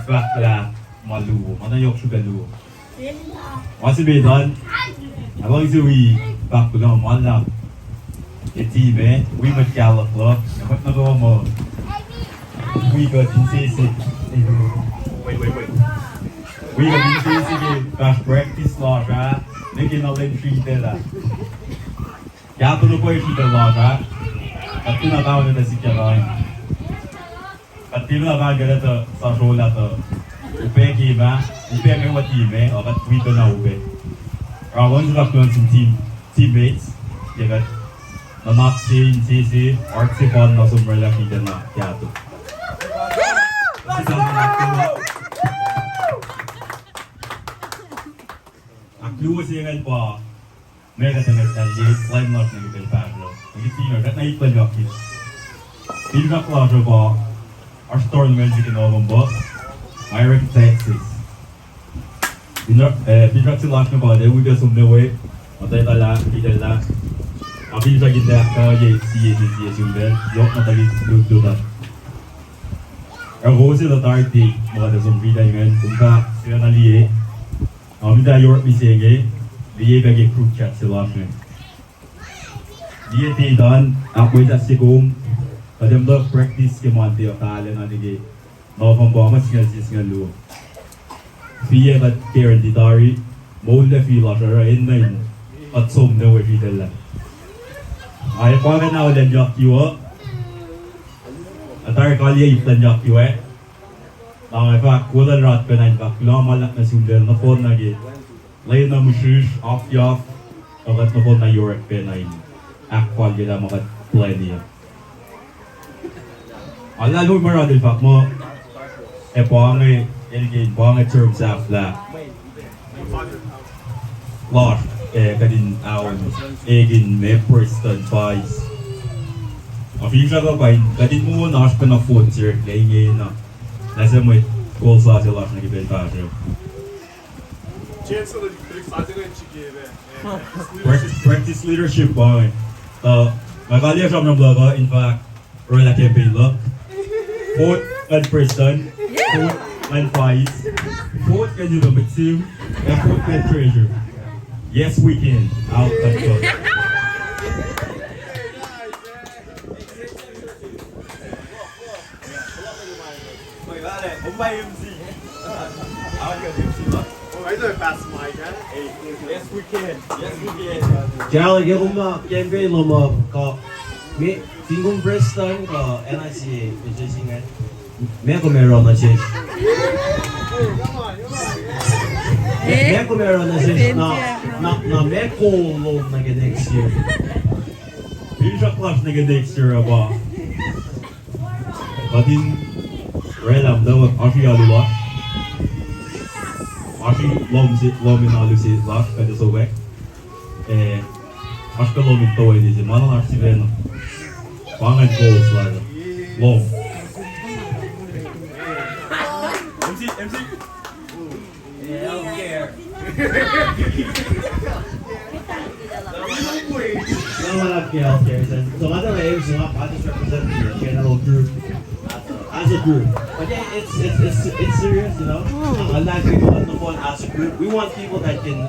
fact là, moi lourd, on a eu sugar lourd. Moi c'est bien, avant que oui, par contre moi là, et team oui me cale là, mais maintenant moi, oui que tu sais wait. Oui que tu sais c'est que practice là, já, nem que não lhe treat là. Já tu não pode treat lá, já. Tapi nak tahu dia sikit lain. Tapi nak tahu dia tu sahul lah tu. Upe kima, upe yang buat team orang tweet tu nak upe. Orang juga tuan teammates, dia kan nak si art si pon nak sumber lagi dia nak jatuh. Aku sih kan pa, mereka tengah cari lain nak nak beli pasal. Jadi senior, dat naik penyakit. Tidak kelas apa, our store in Mexico November, Iraq, Texas. Tidak silas ni pada, udah sumber way, atau tidak lah. Abi bisa kita kerja si sumber, yok nanti dulu dah. Aku sih dah tarti, mula sumber dah ingat, kumpa sih nak liye. Abi dah York misalnya, liye bagi group chat silas ni. Dia tidak aku itu sekum, kadang dah practice ke mana dia kalau nanti ke, nak membawa singa lu. Via kat parent ditari, mau dah feel lah cara ini, at som dah wajib dah. Ayah pakai nak dah jak kiwa, atar kali itu jak kiwa. Lang apa kuda rat penaik kak, lama malak nasumber, na phone lagi, lain na musuh off, agat na phone na York penaik. Actual kita makat play niya. Ala lu maradil pak mo pangay elgin pangay terms afla. Lost kadin awon egin me Preston Vice. Afisha ka pa kadin mo nas pa na phone sir lay na. Nasa mo goal sa sila na gibel pa siya. Chance na nagsasabi chiki Practice leadership ba? Magkaliya siya ng vlog, in fact, Royal Campaign look. Fourth and Preston, fourth and Vice, fourth and you know, team, and fourth and Treasure. Yes, we can. Out and go. Yes, we can. Jaller, give them up. Campaign them up. Ko, me tinggung Preston ko NIC position kan. Me ako meron na siya. Me ako meron na siya na me ko load na next year. Bisa class na next year ba? Kadin relam daw afi aluwa. Afi lomin alusi last kada so wek. Acho que lomin to ele diz, mano, acho que vendo. Pangan goals lá. Long. MC. Yeah, I don't care. No, so other waves, I just represent the general group as a group. But yeah, it's serious, you know. Unlike people on the phone as a group, we want people that can